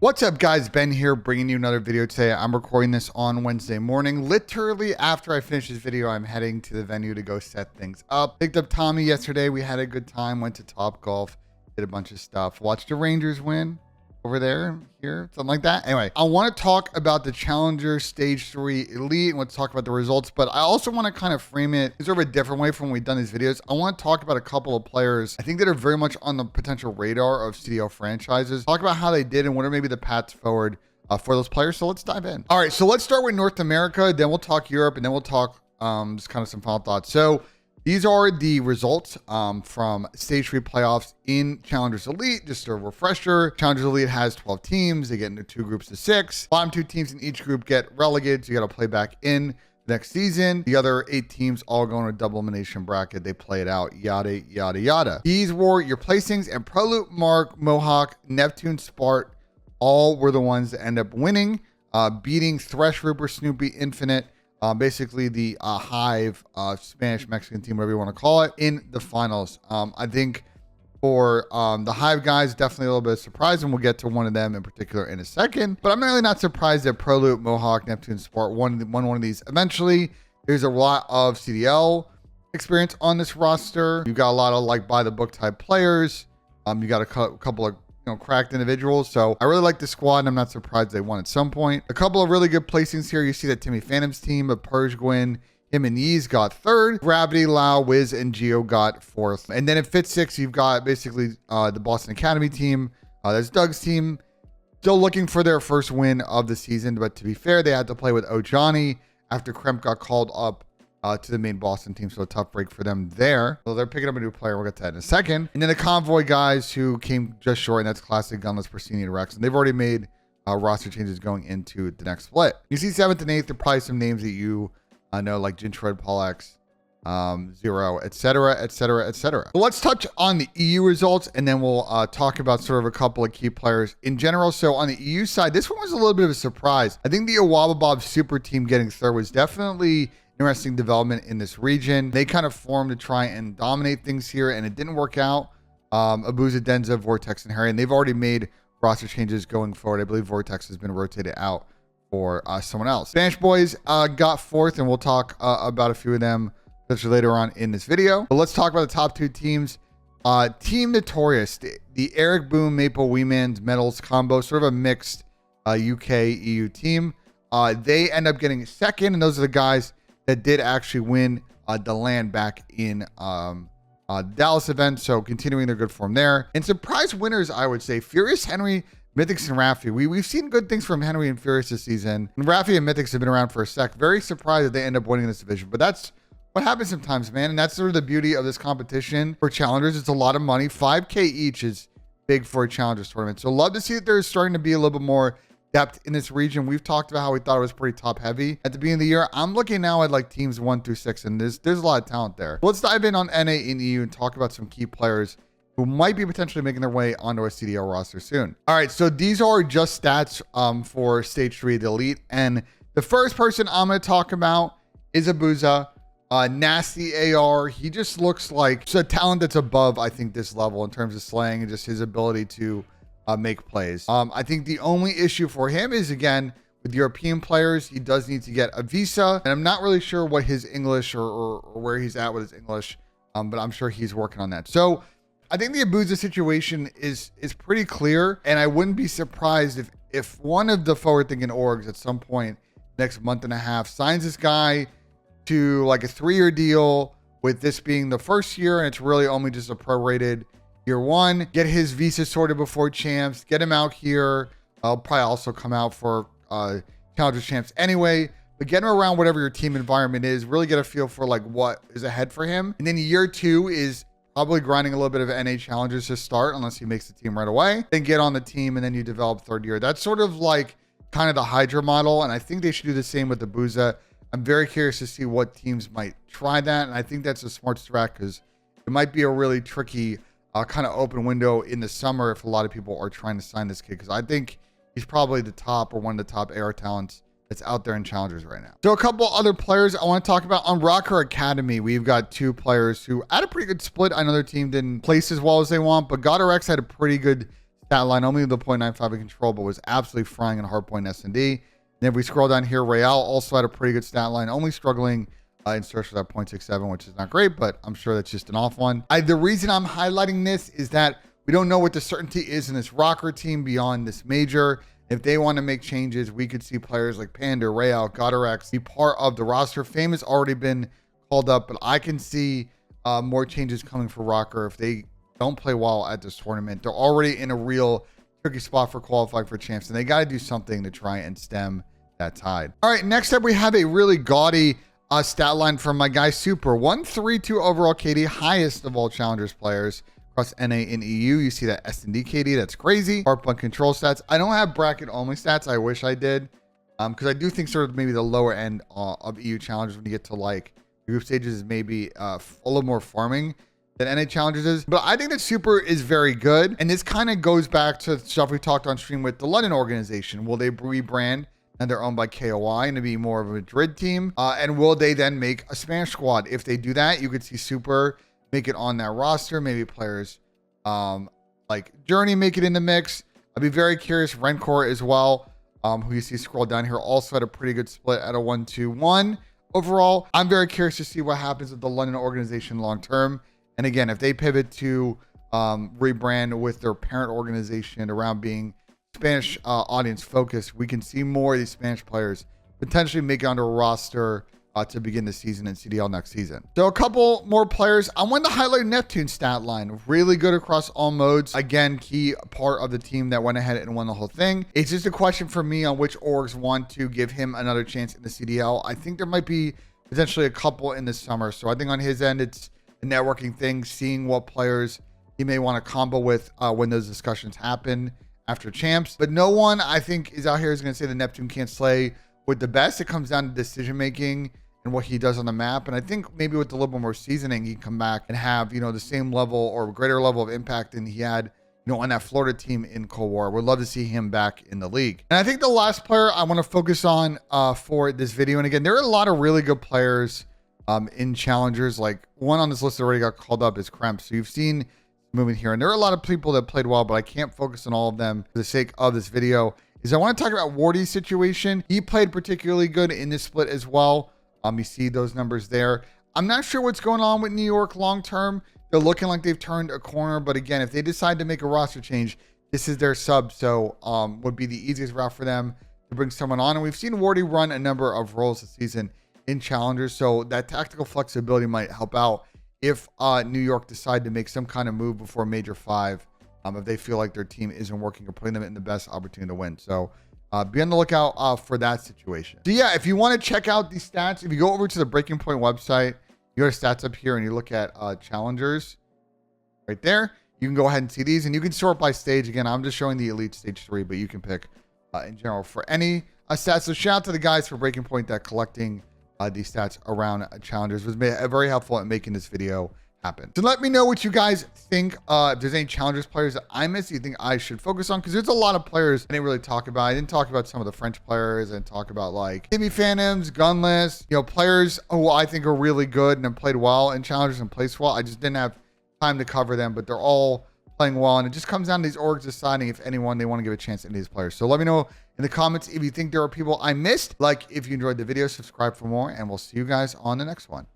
What's up, guys? Ben here, bringing you another video today. I'm recording this on Wednesday morning. Literally after I finish this video, I'm heading to the venue to go set things up. Picked up Tommy yesterday. We had a good time. Went to Top Golf, did a bunch of stuff. Watched the Rangers win over there, here, something like that. Anyway, I want to talk about the Challenger Stage 3 Elite and let's talk about the results, but I also want to kind of frame it in sort of a different way from when we've done these videos. I want to talk about a couple of players I think that are very much on the potential radar of CDL franchises. Talk about how they did and what are maybe the paths forward for those players. So let's dive in. All right, so let's start with North America, then we'll talk Europe, and then we'll talk just kind of some final thoughts. So these are the results from Stage 3 playoffs in Challengers Elite. Just a refresher, Challengers Elite has 12 teams. They get into two groups of 6. Bottom 2 teams in each group get relegated, so you got to play back in next season. The other 8 teams all go in a double elimination bracket. They play it out, yada, yada, yada. These were your placings, and Proloop, Mark, Mohawk, Neptune, Spart, all were the ones that end up winning, beating Thresh, Rupert, Snoopy, Infinite, basically the Hive, Spanish Mexican team, whatever you want to call it, in the finals. I think for the Hive guys, definitely a little bit of surprise, and we'll get to one of them in particular in a second. But I'm really not surprised that Proloop, Mohawk, Neptune, Sport won one of these eventually. There's a lot of CDL experience on this roster. You got a lot of like by the book type players. You got a couple of cracked individuals. So I really like the squad, and I'm not surprised they won at some point. A couple of really good placings here. You see that Timmy Phantom's team of Purge, Gwyn, him and Yeez got 3rd. Gravity, Lau, Wiz, and Geo got 4th. And then in Fit 6, you've got basically the Boston Academy team. That's Doug's team. Still looking for their first win of the season, but to be fair, they had to play with Ojani after Kremp got called up to the main Boston team, so a tough break for them there. So they're picking up a new player. We'll get to that in a second. And then the Convoy guys who came just short, and that's Classic, Gunless, Persini, and Rex. And they've already made roster changes going into the next split. You see 7th and 8th, there are probably some names that you know, like Jintroid, Paul X, Zero, etc., etc., etc. So let's touch on the EU results, and then we'll talk about sort of a couple of key players in general. So on the EU side, this one was a little bit of a surprise. I think the Awababob super team getting 3rd was definitely interesting development in this region. They kind of formed to try and dominate things here, and it didn't work out. Abuza, Denza, Vortex, and Harry, and they've already made roster changes going forward. I believe Vortex has been rotated out for someone else. Spanish boys got 4th, and we'll talk about a few of them later on in this video. But let's talk about the top 2 teams. Team Notorious, the Eric Boom, Maple, Weeman's Metals combo, sort of a mixed UK EU team. They end up getting 2nd, and those are the guys that did actually win the land back in Dallas event. So continuing their good form there. And surprise winners, I would say, Furious, Henry, Mythics, and Rafi. We've seen good things from Henry and Furious this season. And Rafi and Mythics have been around for a sec. Very surprised that they end up winning this division. But that's what happens sometimes, man. And that's sort of the beauty of this competition for challengers. It's a lot of money. 5K each is big for a challengers tournament. So love to see that there's starting to be a little bit more depth in this region. We've talked about how we thought it was pretty top heavy at the beginning of the year. I'm looking now at like teams 1 through 6, and there's a lot of talent there. Let's dive in on NA and EU and talk about some key players who might be potentially making their way onto a CDL roster soon. All right, so these are just stats for Stage 3 of the Elite, and the first person I'm going to talk about is Abuza. Nasty AR. He just looks like it's a talent that's above, I think, this level in terms of slaying and just his ability to make plays. I think the only issue for him is, again, with European players, he does need to get a visa, and I'm not really sure what his English or where he's at with his English, but I'm sure he's working on that. So I think the Abuza situation is pretty clear, and I wouldn't be surprised if one of the forward-thinking orgs at some point next month and a half signs this guy to like a 3-year deal, with this being the first year, and it's really only just a prorated year 1. Get his visa sorted before champs, get him out here. I'll probably also come out for Challengers champs anyway, but get him around whatever your team environment is, really get a feel for like what is ahead for him. And then year 2 is probably grinding a little bit of NA Challengers to start, unless he makes the team right away, then get on the team, and then you develop 3rd year. That's sort of like kind of the Hydra model, and I think they should do the same with the Abuza. I'm very curious to see what teams might try that, and I think that's a smart strat, because it might be a really tricky kind of open window in the summer if a lot of people are trying to sign this kid, because I think he's probably the top or one of the top AR talents that's out there in challengers right now. So a couple other players I want to talk about on Rocker Academy. We've got 2 players who had a pretty good split. I know their team didn't place as well as they want, but GodRX had a pretty good stat line, only the 0.95 in control, but was absolutely frying in hardpoint S&D. And then if we scroll down here, Real also had a pretty good stat line, only struggling in search for that 0.67, which is not great, but I'm sure that's just an off one. The reason I'm highlighting this is that we don't know what the certainty is in this rocker team beyond this major. If they want to make changes, we could see players like Panda, Real, Godorex be part of the roster. Fame has already been called up, but I can see more changes coming for rocker if they don't play well at this tournament. They're already in a real tricky spot for qualifying for champs, and they got to do something to try and stem that tide. All right, next up, we have a really gaudy stat line from my guy Super. 132 overall KD, highest of all challengers players across NA and EU. You see that S&D KD, that's crazy. Hardpoint control stats. I don't have bracket only stats. I wish I did, because I do think sort of maybe the lower end of EU challengers when you get to like group stages is maybe a little more farming than NA challengers is. But I think that Super is very good, and this kind of goes back to stuff we talked on stream with the London organization. Will they rebrand? And they're owned by KOI and to be more of a Madrid team. And will they then make a Spanish squad? If they do that, you could see Super make it on that roster. Maybe players like Journey make it in the mix. I'd be very curious. Rencor as well, who you see scroll down here, also had a pretty good split at a 1-2-1. Overall, I'm very curious to see what happens with the London organization long term. And again, if they pivot to rebrand with their parent organization around being Spanish audience focused, we can see more of these Spanish players potentially make it onto a roster to begin the season in CDL next season. So a couple more players. I wanted to highlight Neptune stat line. Really good across all modes. Again, key part of the team that went ahead and won the whole thing. It's just a question for me on which orgs want to give him another chance in the CDL. I think there might be potentially a couple in the summer. So I think on his end, it's a networking thing, seeing what players he may want to combo with when those discussions happen after champs. But no one, I think, is out here is going to say that Neptune can't slay with the best. It comes down to decision making and what he does on the map. And I think maybe with a little bit more seasoning, he can come back and have, you know, the same level or greater level of impact than he had, you know, on that Florida team in Cold War. Would love to see him back in the league. And I think the last player I want to focus on for this video, and again, there are a lot of really good players in challengers. Like one on this list that already got called up is Kremp. So you've seen movement here, and there are a lot of people that played well, but I can't focus on all of them for the sake of this video. I want to talk about Wardy's situation. He played particularly good in this split as well. You see those numbers there. I'm not sure what's going on with New York long term. They're looking like they've turned a corner, but again, if they decide to make a roster change, this is their sub, so would be the easiest route for them to bring someone on. And we've seen Wardy run a number of roles this season in challengers, so that tactical flexibility might help out if New York decide to make some kind of move before Major 5, if they feel like their team isn't working or putting them in the best opportunity to win. So be on the lookout for that situation. So yeah, if you want to check out these stats, if you go over to the Breaking Point website, you go to stats up here and you look at challengers right there. You can go ahead and see these, and you can sort by stage. Again, I'm just showing the Elite Stage 3, but you can pick in general for any stats. So shout out to the guys for Breaking Point that collecting these stats around challengers was very helpful at making this video happen. So let me know what you guys think. If there's any challengers players that I missed you think I should focus on, because there's a lot of players I didn't really talk about. I didn't talk about some of the French players. I didn't talk about like Timmy Phantoms, Gunless, you know, players who I think are really good and have played well in challengers and placed well. I just didn't have time to cover them, but they're all playing well, and it just comes down to these orgs deciding if anyone they want to give a chance to any of these players. So let me know in the comments if you think there are people I missed. Like if you enjoyed the video, subscribe for more, and we'll see you guys on the next one.